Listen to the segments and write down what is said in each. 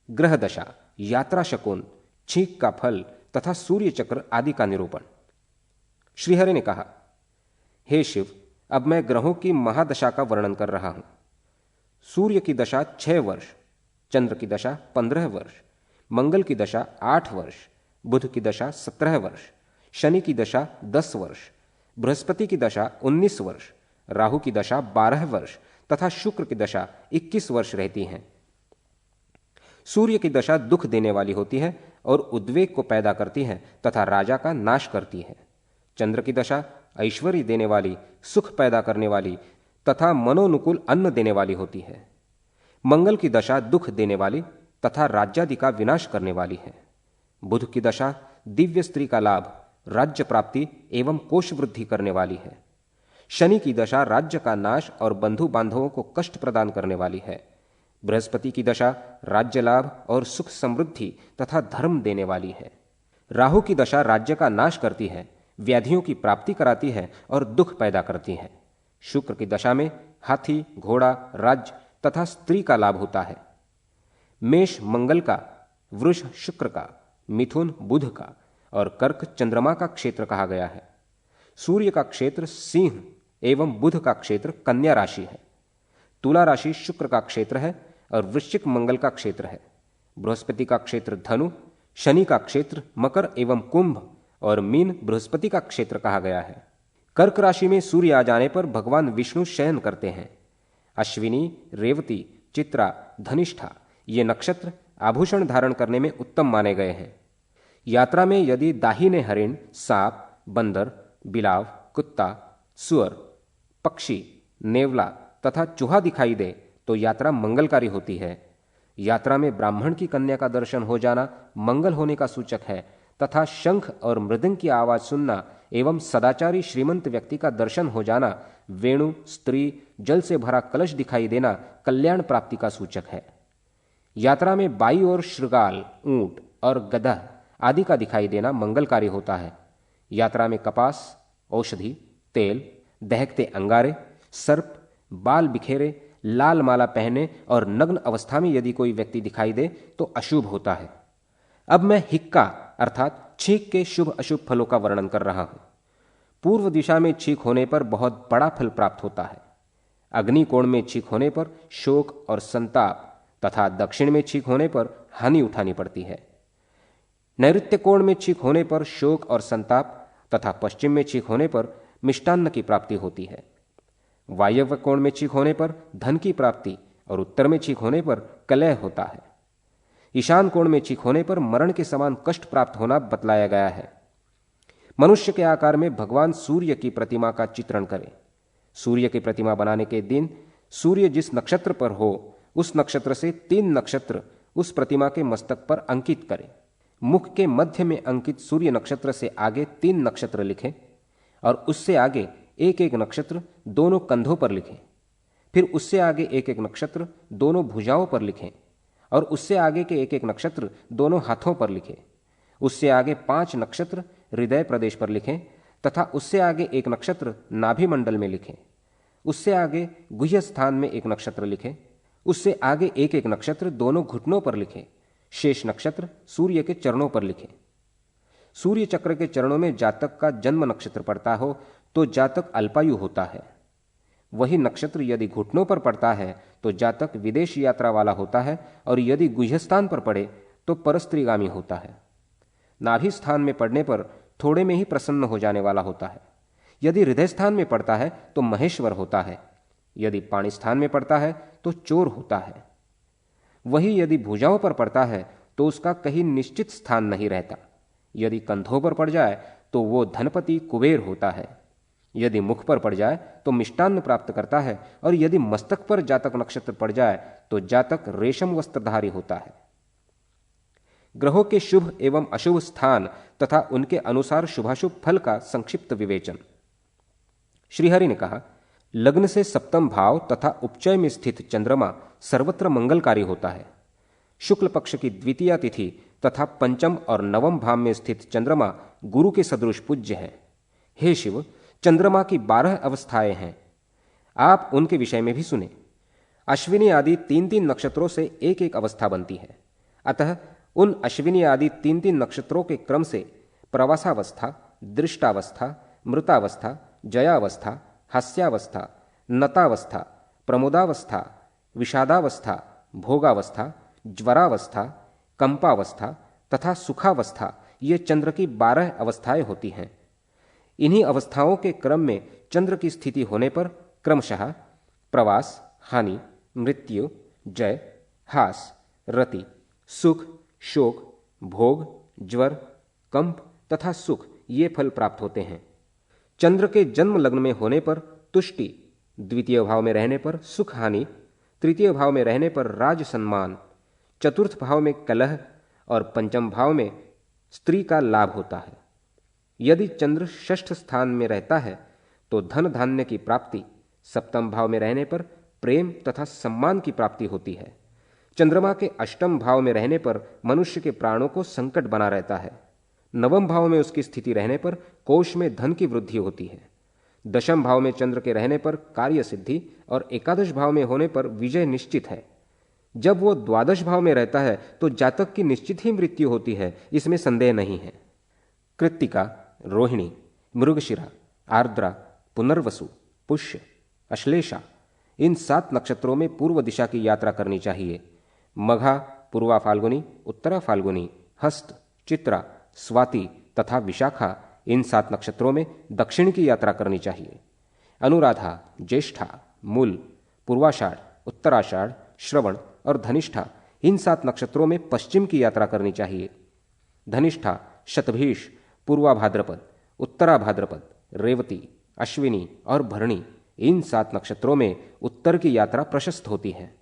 ग्रह दशा, यात्रा शकुन, छींक का फल तथा सूर्य चक्र आदि का निरूपण। श्रीहरि ने कहा, हे शिव, अब मैं ग्रहों की महादशा का वर्णन कर रहा हूं। सूर्य की दशा 6 वर्ष, चंद्र की दशा 15 वर्ष, मंगल की दशा 8 वर्ष, बुध की दशा 17 वर्ष, शनि की दशा 10 वर्ष, बृहस्पति की दशा 19 वर्ष, राहु की दशा 12 वर्ष तथा शुक्र की दशा 21 वर्ष रहती हैं। सूर्य की दशा दुख देने वाली होती है और उद्वेग को पैदा करती है तथा राजा का नाश करती है। चंद्र की दशा ऐश्वर्य देने वाली, सुख पैदा करने वाली तथा मनोनुकूल अन्न देने वाली होती है। मंगल की दशा दुख देने वाली तथा राज्यादि का विनाश करने वाली है। बुध की दशा दिव्य स्त्री का लाभ, राज्य प्राप्ति एवं कोश वृद्धि करने वाली है। शनि की दशा राज्य का नाश और बंधु बांधवों को कष्ट प्रदान करने वाली है। बृहस्पति की दशा राज्य लाभ और सुख समृद्धि तथा धर्म देने वाली है। राहु की दशा राज्य का नाश करती है, व्याधियों की प्राप्ति कराती है और दुख पैदा करती है। शुक्र की दशा में हाथी, घोड़ा, राज्य तथा स्त्री का लाभ होता है। मेष मंगल का, वृष शुक्र का, मिथुन बुध का और कर्क चंद्रमा का क्षेत्र कहा गया है। सूर्य का क्षेत्र सिंह एवं बुध का क्षेत्र कन्या राशि है। तुला राशि शुक्र का क्षेत्र है और वृश्चिक मंगल का क्षेत्र है। बृहस्पति का क्षेत्र धनु, शनि का क्षेत्र मकर एवं कुंभ और मीन बृहस्पति का क्षेत्र कहा गया है। कर्क राशि में सूर्य आ जाने पर भगवान विष्णु शयन करते हैं। अश्विनी, रेवती, चित्रा, धनिष्ठा ये नक्षत्र आभूषण धारण करने में उत्तम माने गए हैं। यात्रा में यदि दाहिने हरिण, सांप, बंदर, बिलाव, कुत्ता, सुअर, पक्षी, नेवला तथा चूहा दिखाई दे तो यात्रा मंगलकारी होती है। यात्रा में ब्राह्मण की कन्या का दर्शन हो जाना मंगल होने का सूचक है तथा शंख और मृदंग की आवाज सुनना एवं सदाचारी श्रीमंत व्यक्ति का दर्शन हो जाना, वेणु, स्त्री, जल से भरा कलश दिखाई देना कल्याण प्राप्ति का सूचक है। यात्रा में बाई ओर श्रृगाल, ऊंट और गधा आदि का दिखाई देना मंगलकारी होता है। यात्रा में कपास, औषधि, तेल, दहकते अंगारे, सर्प, बाल बिखेरे, लाल माला पहने और नग्न अवस्था में यदि कोई व्यक्ति दिखाई दे तो अशुभ होता है। अब मैं हिक्का अर्थात छींक के शुभ अशुभ फलों का वर्णन कर रहा हूं। पूर्व दिशा में छींक होने पर बहुत बड़ा फल प्राप्त होता है। अग्नि कोण में छींक होने पर शोक और संताप तथा दक्षिण में छींक होने पर हानि उठानी पड़ती है। नैऋत्य कोण में छींक होने पर शोक और संताप तथा पश्चिम में छींक होने पर मिष्टान्न की प्राप्ति होती है। वायव्य कोण में छींक होने पर धन की प्राप्ति और उत्तर में छींक होने पर कलह होता है। ईशान कोण में छींक होने पर मरण के समान कष्ट प्राप्त होना बतलाया गया है। मनुष्य के आकार में भगवान सूर्य की प्रतिमा का चित्रण करें। सूर्य की प्रतिमा बनाने के दिन सूर्य जिस नक्षत्र पर हो उस नक्षत्र से 3 नक्षत्र उस प्रतिमा के मस्तक पर अंकित करें। मुख के मध्य में अंकित सूर्य नक्षत्र से आगे 3 नक्षत्र लिखें और उससे आगे एक एक नक्षत्र दोनों कंधों पर लिखें। फिर उससे आगे एक एक नक्षत्र दोनों भुजाओं पर लिखें और उससे आगे के एक एक नक्षत्र दोनों हाथों पर लिखें। उससे आगे 5 नक्षत्र हृदय प्रदेश पर लिखें तथा उससे आगे एक नक्षत्र नाभि मंडल में लिखें। उससे आगे गुह्य स्थान में एक नक्षत्र लिखें। उससे आगे एक एक नक्षत्र दोनों घुटनों पर लिखें। शेष नक्षत्र सूर्य के चरणों पर लिखें। सूर्य चक्र के चरणों में जातक का जन्म नक्षत्र पड़ता हो तो जातक अल्पायु होता है। वही नक्षत्र यदि घुटनों पर पड़ता है तो जातक विदेश यात्रा वाला होता है और यदि गुह्यस्थान पर पड़े तो परस्त्रीगामी होता है। नाभि स्थान में पड़ने पर थोड़े में ही प्रसन्न हो जाने वाला होता है। यदि हृदय स्थान में पड़ता है तो महेश्वर होता है। यदि पाणी स्थान में पड़ता है तो चोर होता है। वही यदि भुजाओं पर पड़ता है तो उसका कहीं निश्चित स्थान नहीं रहता। यदि कंधों पर पड़ जाए तो वो धनपति कुबेर होता है। यदि मुख पर पड़ जाए तो मिष्टान्न प्राप्त करता है और यदि मस्तक पर जातक नक्षत्र पड़ जाए तो जातक रेशम वस्त्रधारी होता है। ग्रहों के शुभ एवं अशुभ स्थान तथा उनके अनुसार शुभाशुभ फल का संक्षिप्त विवेचन। श्रीहरि ने कहा, लग्न से सप्तम भाव तथा उपचय में स्थित चंद्रमा सर्वत्र मंगलकारी होता है। शुक्ल पक्ष की द्वितीया तिथि तथा पंचम और नवम भाव में स्थित चंद्रमा गुरु के सदृश पूज्य है। हे शिव, चंद्रमा की 12 अवस्थाएं हैं, आप उनके विषय में भी सुने। अश्विनी आदि 3-3 नक्षत्रों से एक एक अवस्था बनती है। अतः उन अश्विनी आदि 3-3 नक्षत्रों के क्रम से प्रवासावस्था, दृष्टावस्था, मृतावस्था, जयावस्था, हास्यावस्था, नतावस्था, प्रमोदावस्था, विषादावस्था, भोगावस्था, ज्वरावस्था, कंपावस्था तथा सुखावस्था ये चंद्र की 12 अवस्थाएं होती हैं। इन्हीं अवस्थाओं के क्रम में चंद्र की स्थिति होने पर क्रमशः प्रवास, हानि, मृत्यु, जय, हास, रति, सुख, शोक, भोग, ज्वर, कंप तथा सुख ये फल प्राप्त होते हैं। चंद्र के जन्म लग्न में होने पर तुष्टि, द्वितीय भाव में रहने पर सुख हानि, तृतीय भाव में रहने पर राज सम्मान, चतुर्थ भाव में कलह और पंचम भाव में स्त्री का लाभ होता है। यदि चंद्र षष्ठ स्थान में रहता है तो धन धान्य की प्राप्ति, सप्तम भाव में रहने पर प्रेम तथा सम्मान की प्राप्ति होती है। चंद्रमा के अष्टम भाव में रहने पर मनुष्य के प्राणों को संकट बना रहता है। नवम भाव में उसकी स्थिति रहने पर कोष में धन की वृद्धि होती है। दशम भाव में चंद्र के रहने पर कार्य सिद्धि और एकादश भाव में होने पर विजय निश्चित है। जब वो द्वादश भाव में रहता है तो जातक की निश्चित ही मृत्यु होती है, इसमें संदेह नहीं है। कृत्तिका, रोहिणी, मृगशिरा, आर्द्रा, पुनर्वसु, पुष्य, अश्लेषा इन 7 नक्षत्रों में पूर्व दिशा की यात्रा करनी चाहिए। मघा, पूर्वा फाल्गुनी, उत्तरा फाल्गुनी, हस्त, चित्रा, स्वाति तथा विशाखा इन 7 नक्षत्रों में दक्षिण की यात्रा करनी चाहिए। अनुराधा, ज्येष्ठा, मूल, पूर्वाषाढ़, उत्तराषाढ़, श्रवण और धनिष्ठा इन 7 नक्षत्रों में पश्चिम की यात्रा करनी चाहिए। धनिष्ठा, शतभीष, पूर्वा भाद्रपद, उत्तरा भाद्रपद, रेवती, अश्विनी और भरणी इन 7 नक्षत्रों में उत्तर की यात्रा प्रशस्त होती है।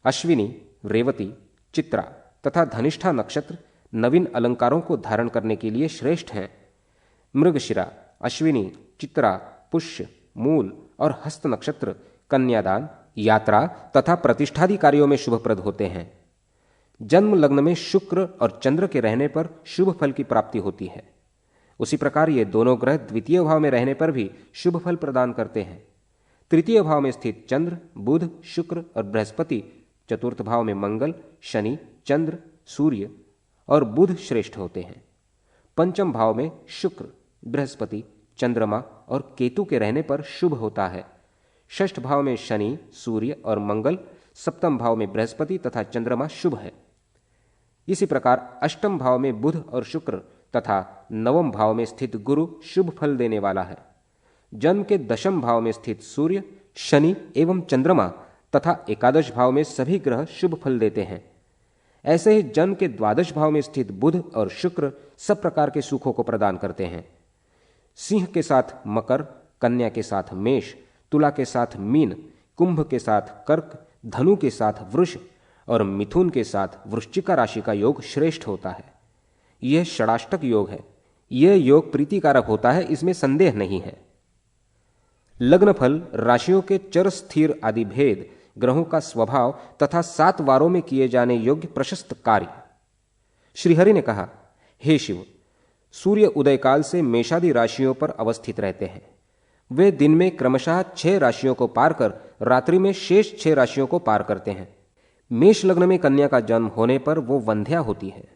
अश्विनी, रेवती, चित्रा तथा धनिष्ठा नक्षत्र नवीन अलंकारों को धारण करने के लिए श्रेष्ठ हैं। मृगशिरा, अश्विनी, चित्रा, पुष्य, मूल और हस्त नक्षत्र कन्यादान, यात्रा तथा प्रतिष्ठादि कार्यों में शुभप्रद होते हैं। जन्म लग्न में शुक्र और चंद्र के रहने पर शुभ फल की प्राप्ति होती है। उसी प्रकार ये दोनों ग्रह द्वितीय भाव में रहने पर भी शुभ फल प्रदान करते हैं। तृतीय भाव में स्थित चंद्र, बुध, शुक्र और बृहस्पति, चतुर्थ भाव में मंगल, शनि, चंद्र, सूर्य और बुध श्रेष्ठ होते हैं। पंचम भाव में शुक्र, बृहस्पति, चंद्रमा और केतु के रहने पर शुभ होता है। षष्ठ भाव में शनि, सूर्य और मंगल, सप्तम भाव में बृहस्पति तथा चंद्रमा शुभ है। इसी प्रकार अष्टम भाव में बुध और शुक्र तथा नवम भाव में स्थित गुरु शुभ फल देने वाला है। जन्म के दशम भाव में स्थित सूर्य, शनि एवं चंद्रमा तथा एकादश भाव में सभी ग्रह शुभ फल देते हैं। ऐसे ही जन्म के द्वादश भाव में स्थित बुध और शुक्र सब प्रकार के सुखों को प्रदान करते हैं। सिंह के साथ मकर, कन्या के साथ मेष, तुला के साथ मीन, कुंभ के साथ कर्क, धनु के साथ वृष और मिथुन के साथ वृश्चिका राशि का योग श्रेष्ठ होता है। यह षडाष्टक योग है। यह योग प्रीतिकारक होता है, इसमें संदेह नहीं है। लग्नफल, राशियों के चर स्थिर आदि भेद, ग्रहों का स्वभाव तथा 7 वारों में किए जाने योग्य प्रशस्त कार्य। श्रीहरि ने कहा, हे शिव, सूर्य उदय काल से मेषादि राशियों पर अवस्थित रहते हैं। वे दिन में क्रमशः 6 राशियों को पार कर रात्रि में शेष 6 राशियों को पार करते हैं। मेष लग्न में कन्या का जन्म होने पर वो वंध्या होती है।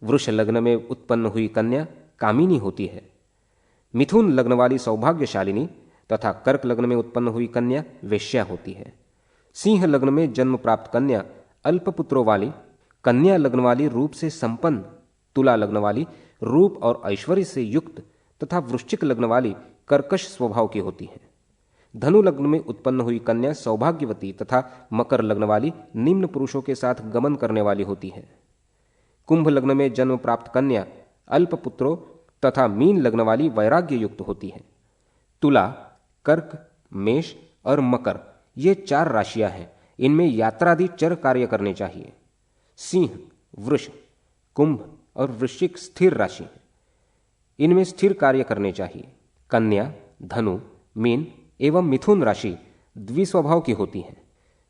वृष लग्न में उत्पन्न हुई कन्या कामिनी होती है। मिथुन लग्न वाली सौभाग्यशालिनी तथा कर्क लग्न में उत्पन्न हुई कन्या वेश्या होती है। सिंह लग्न में जन्म प्राप्त कन्या अल्पपुत्रों वाली, कन्या लग्न वाली रूप से संपन्न, तुला लग्न वाली रूप और ऐश्वर्य से युक्त तथा वृश्चिक लग्न वाली कर्कश स्वभाव की होती है। धनु लग्न में उत्पन्न हुई कन्या सौभाग्यवती तथा मकर लग्न वाली निम्न पुरुषों के साथ गमन करने वाली होती है। कुंभ लग्न में जन्म प्राप्त कन्या अल्पपुत्रों तथा मीन लग्न वाली वैराग्य युक्त होती है। तुला, कर्क, मेष और मकर ये 4 राशियां हैं। इनमें यात्रादि चर कार्य करने चाहिए। सिंह, वृष, कुंभ और वृश्चिक स्थिर राशि हैं। इनमें स्थिर कार्य करने चाहिए। कन्या, धनु, मीन एवं मिथुन राशि द्विस्वभाव की होती है।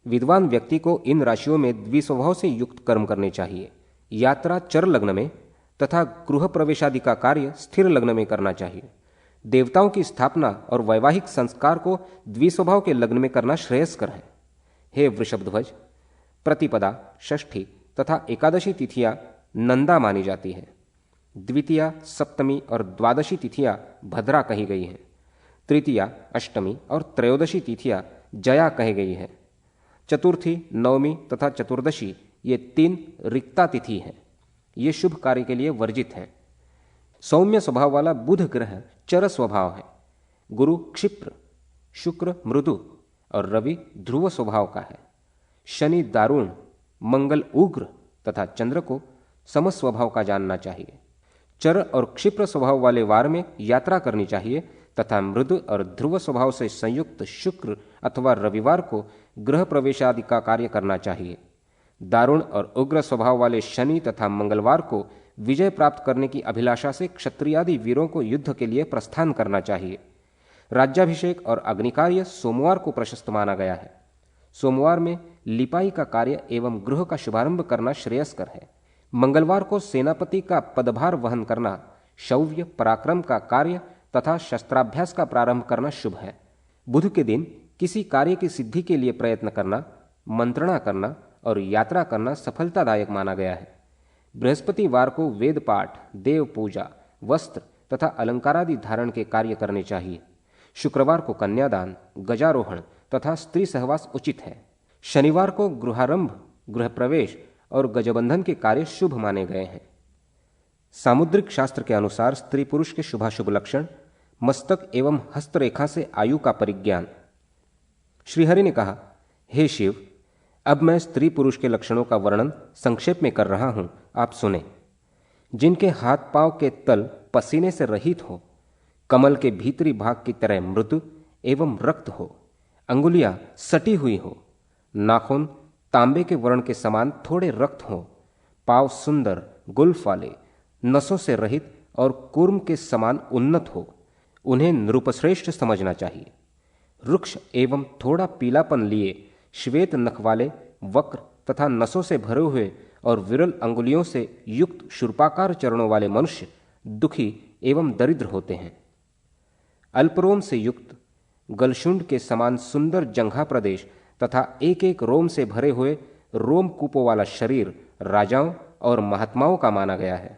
विद्वान व्यक्ति को इन राशियों में द्विस्वभाव से युक्त कर्म करने चाहिए। यात्रा चर लग्न में तथा गृह प्रवेशादि का कार्य स्थिर लग्न में करना चाहिए। देवताओं की स्थापना और वैवाहिक संस्कार को द्विस्वभाव के लग्न में करना श्रेयस्कर है। हे वृषभध्वज, प्रतिपदा, षष्ठी, तथा एकादशी तिथियां नंदा मानी जाती है। द्वितीया, सप्तमी और द्वादशी तिथियां भद्रा कही गई हैं। तृतीया, अष्टमी और त्रयोदशी तिथियां जया कही गई है। चतुर्थी, नवमी तथा चतुर्दशी ये 3 रिक्ता तिथि हैं। ये शुभ कार्य के लिए वर्जित हैं। सौम्य स्वभाव वाला बुध ग्रह चर स्वभाव है। गुरु क्षिप्र, शुक्र मृदु और रवि ध्रुव स्वभाव का है। शनि दारुण, मंगल उग्र तथा चंद्र को सम स्वभाव का जानना चाहिए। चर और क्षिप्र स्वभाव वाले वार में यात्रा करनी चाहिए तथा मृदु और ध्रुव स्वभाव से संयुक्त शुक्र अथवा रविवार को गृह प्रवेश आदि का कार्य करना चाहिए। दारुण और उग्र स्वभाव वाले शनि तथा मंगलवार को विजय प्राप्त करने की अभिलाषा से क्षत्रियादि वीरों को युद्ध के लिए प्रस्थान करना चाहिए। राज्याभिषेक और अग्निकार्य सोमवार को प्रशस्त माना गया है। सोमवार में लिपाई का कार्य एवं गृह का शुभारंभ करना श्रेयस्कर है। मंगलवार को सेनापति का पदभार वहन करना, शौर्य पराक्रम का कार्य तथा शस्त्राभ्यास का प्रारंभ करना शुभ है। बुध के दिन किसी कार्य की सिद्धि के लिए प्रयत्न करना, मंत्रणा करना और यात्रा करना सफलतादायक माना गया है। बृहस्पतिवार को वेद पाठ, देव पूजा, वस्त्र तथा अलंकारादि धारण के कार्य करने चाहिए। शुक्रवार को कन्यादान, गजारोहण तथा स्त्री सहवास उचित है। शनिवार को गृहारंभ, गृह प्रवेश और गजबंधन के कार्य शुभ माने गए हैं। सामुद्रिक शास्त्र के अनुसार स्त्री पुरुष के शुभाशुभ लक्षण, मस्तक एवं हस्तरेखा से आयु का परिज्ञान। श्रीहरि ने कहा, हे शिव, अब मैं स्त्री पुरुष के लक्षणों का वर्णन संक्षेप में कर रहा हूं, आप सुने। जिनके हाथ पांव के तल पसीने से रहित हो, कमल के भीतरी भाग की तरह मृदु एवं रक्त हो, अंगुलियां सटी हुई हो, नाखून तांबे के वर्ण के समान थोड़े रक्त हो, पांव सुंदर गुल्फ वाले, नसों से रहित और कूर्म के समान उन्नत हो, उन्हें नृपश्रेष्ठ समझना चाहिए। रुक्ष एवं थोड़ा पीलापन लिए, श्वेत नख वाले, वक्र तथा नसों से भरे हुए और विरल अंगुलियों से युक्त शूर्पाकार चरणों वाले मनुष्य दुखी एवं दरिद्र होते हैं। अल्परोम से युक्त, गलशुंड के समान सुंदर जंघा प्रदेश तथा एक एक रोम से भरे हुए रोमकूपों वाला शरीर राजाओं और महात्माओं का माना गया है।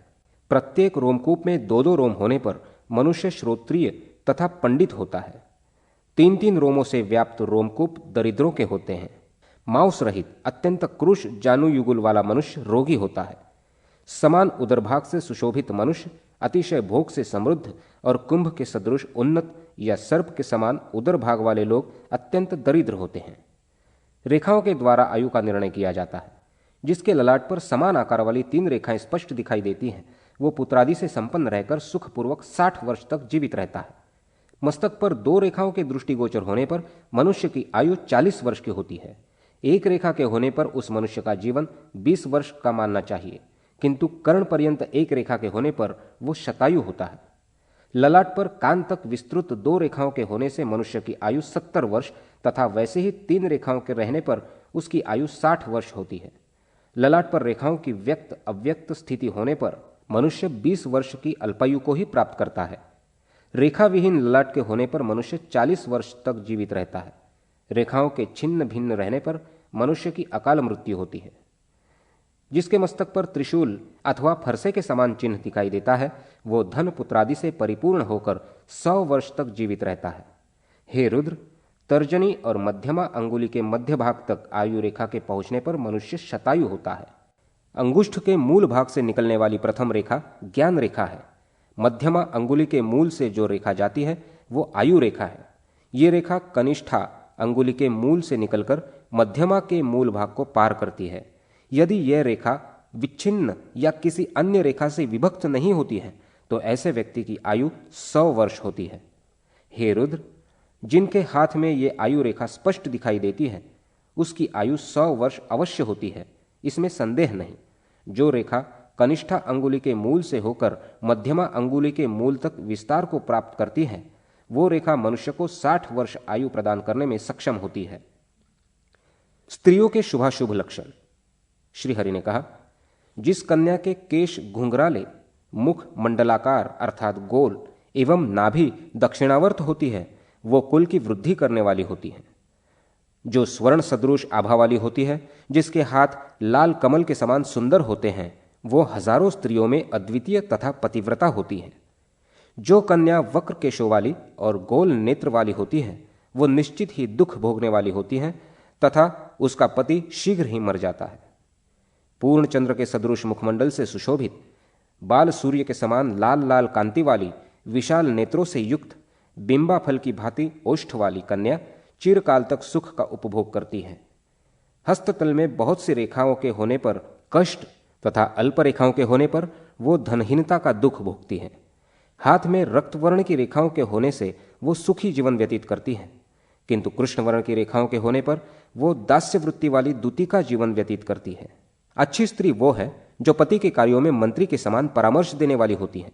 प्रत्येक रोमकूप में 2-2 रोम होने पर मनुष्य श्रोत्रिय तथा पंडित होता है। 3-3 रोमों से व्याप्त रोमकूप दरिद्रों के होते हैं। मांस रहित अत्यंत क्रूश जानुयुगुल वाला मनुष्य रोगी होता है। समान उदरभाग से सुशोभित मनुष्य अतिशय भोग से समृद्ध और कुंभ के सदृश उन्नत या सर्प के समान उदर भाग वाले लोग अत्यंत दरिद्र होते हैं। रेखाओं के द्वारा आयु का निर्णय किया जाता है। जिसके ललाट पर समान आकार वाली 3 रेखाएं स्पष्ट दिखाई देती हैं, वो पुत्रादि से संपन्न रहकर सुखपूर्वक 60 वर्ष तक जीवित रहता है। मस्तक पर 2 रेखाओं के दृष्टिगोचर होने पर मनुष्य की आयु 40 वर्ष की होती है। एक रेखा के होने पर उस मनुष्य का जीवन 20 वर्ष का मानना चाहिए, किंतु कर्ण पर्यंत एक रेखा के होने पर वो शतायु होता है। ललाट पर कान तक विस्तृत 2 रेखाओं के होने से मनुष्य की आयु 70 वर्ष तथा वैसे ही 3 रेखाओं के रहने पर उसकी आयु 60 वर्ष होती है। ललाट पर रेखाओं की व्यक्त अव्यक्त स्थिति होने पर मनुष्य 20 वर्ष की अल्पायु को ही प्राप्त करता है। रेखा विहीन ललाट के होने पर मनुष्य 40 वर्ष तक जीवित रहता है। रेखाओं के छिन्न भिन्न रहने पर मनुष्य की अकाल मृत्यु होती है। जिसके मस्तक पर त्रिशूल अथवा फरसे के समान चिन्ह दिखाई देता है, वो धन पुत्रादि से परिपूर्ण होकर 100 वर्ष तक जीवित रहता है। हे रुद्र, तर्जनी और मध्यमा अंगुली के मध्य भाग तक आयु रेखा के पहुंचने पर मनुष्य शतायु होता है। अंगुष्ठ के मूल भाग से निकलने वाली प्रथम रेखा ज्ञान रेखा है। मध्यमा अंगुली के मूल से जो रेखा जाती है वो आयु रेखा है। ये रेखा कनिष्ठा अंगुली के मूल से निकलकर मध्यमा के मूल भाग को पार करती है। यदि यह रेखा विच्छिन्न या किसी अन्य रेखा से विभक्त नहीं होती है तो ऐसे व्यक्ति की आयु 100 वर्ष होती है। हे रुद्र, जिनके हाथ में ये आयु रेखा स्पष्ट दिखाई देती है उसकी आयु 100 वर्ष अवश्य होती है, इसमें संदेह नहीं। जो रेखा कनिष्ठा अंगुली के मूल से होकर मध्यमा अंगुली के मूल तक विस्तार को प्राप्त करती है, वो रेखा मनुष्य को 60 वर्ष आयु प्रदान करने में सक्षम होती है। स्त्रियों के शुभाशुभ लक्षण। श्रीहरि ने कहा, जिस कन्या के केश घुंघराले, मुख मंडलाकार अर्थात गोल एवं नाभि दक्षिणावर्त होती है, वो कुल की वृद्धि करने वाली होती है। जो स्वर्ण सदृश आभा वाली होती है, जिसके हाथ लाल कमल के समान सुंदर होते हैं, वो हजारों स्त्रियों में अद्वितीय तथा पतिव्रता होती है। जो कन्या वक्र केशों वाली और गोल नेत्र वाली होती है, वो निश्चित ही दुख भोगने वाली होती है तथा उसका पति शीघ्र ही मर जाता है। पूर्ण चंद्र के सदृश मुखमंडल से सुशोभित, बाल सूर्य के समान लाल लाल कांति वाली, विशाल नेत्रों से युक्त, बिंबा फल की भांति ओष्ठ वाली कन्या चिरकाल तक सुख का उपभोग करती है। हस्ततल में बहुत सी रेखाओं के होने पर कष्ट तथा अल्प रेखाओं के होने पर वो धनहीनता का दुख भोगती है। हाथ में रक्तवर्ण की रेखाओं के होने से वो सुखी जीवन व्यतीत करती है, किंतु कृष्ण वर्ण की रेखाओं के होने पर वो दास्य वृत्ति वाली दूती का जीवन व्यतीत करती है। अच्छी स्त्री वो है जो पति के कार्यों में मंत्री के समान परामर्श देने वाली होती है,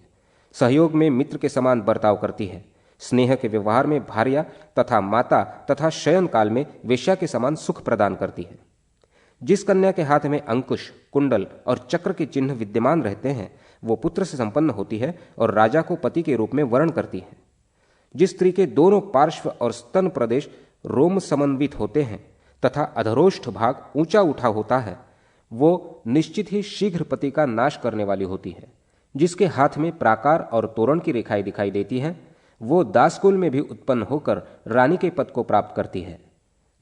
सहयोग में मित्र के समान बर्ताव करती है, स्नेह के व्यवहार में भार्या तथा माता तथा शयन काल में वेश्या के समान सुख प्रदान करती है। जिस कन्या के हाथ में अंकुश, कुंडल और चक्र के चिन्ह विद्यमान रहते हैं, वो पुत्र से संपन्न होती है और राजा को पति के रूप में वर्ण करती है। जिस स्त्री के दोनों पार्श्व और स्तन प्रदेश रोम समन्वित होते हैं तथा अधरोष्ठ भाग ऊंचा उठा होता है, वो निश्चित ही शीघ्र पति का नाश करने वाली होती है। जिसके हाथ में प्राकार और तोरण की रेखाएं दिखाई देती हैं, वो दासकुल में भी उत्पन्न होकर रानी के पद को प्राप्त करती है।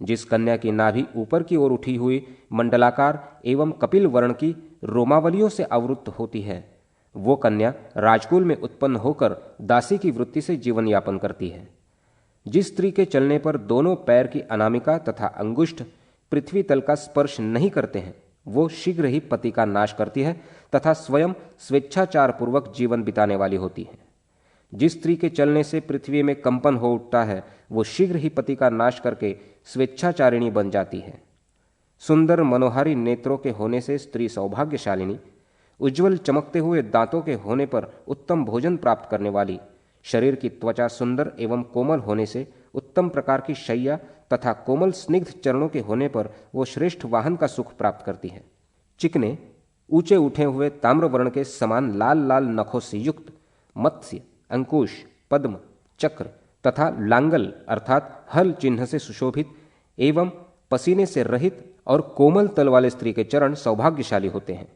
जिस कन्या की नाभि ऊपर की ओर उठी हुई मंडलाकार एवं कपिल वर्ण की रोमावलियों से आवृत्त होती है, वो कन्या राजकुल में उत्पन्न होकर दासी की वृत्ति से जीवन यापन करती है। जिस स्त्री के चलने पर दोनों पैर की अनामिका तथा अंगुष्ठ पृथ्वी तल का स्पर्श नहीं करते हैं, वो शीघ्र ही पति का नाश करती है तथा स्वयं स्वेच्छाचार पूर्वक जीवन बिताने वाली होती है। जिस स्त्री के चलने से पृथ्वी में कंपन हो उठता है, वो शीघ्र ही पति का नाश करके स्वेच्छाचारिणी बन जाती है। सुंदर मनोहारी नेत्रों के होने से स्त्री सौभाग्यशालिनी, उज्ज्वल चमकते हुए दांतों के होने पर उत्तम भोजन प्राप्त करने वाली, शरीर की त्वचा सुंदर एवं कोमल होने से उत्तम प्रकार की शैया तथा कोमल स्निग्ध चरणों के होने पर वो श्रेष्ठ वाहन का सुख प्राप्त करती है। चिकने, ऊंचे उठे हुए ताम्र वर्ण के समान लाल लाल नखों से युक्त, मत्स्य, अंकुश, पद्म, चक्र तथा लांगल अर्थात हल चिन्ह से सुशोभित एवं पसीने से रहित और कोमल तल वाले स्त्री के चरण सौभाग्यशाली होते हैं।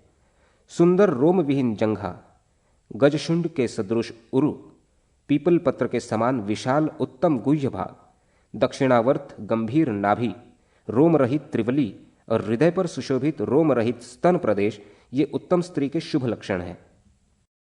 सुंदर रोम विहीन जंघा, गजशुंड के सदृश उरु, पीपल पत्र के समान विशाल उत्तम गुह्य भाग, दक्षिणावर्त गंभीर नाभि, रोम रहित त्रिवली और हृदय पर सुशोभित रोम रहित स्तन प्रदेश, ये उत्तम स्त्री के शुभ लक्षण हैं।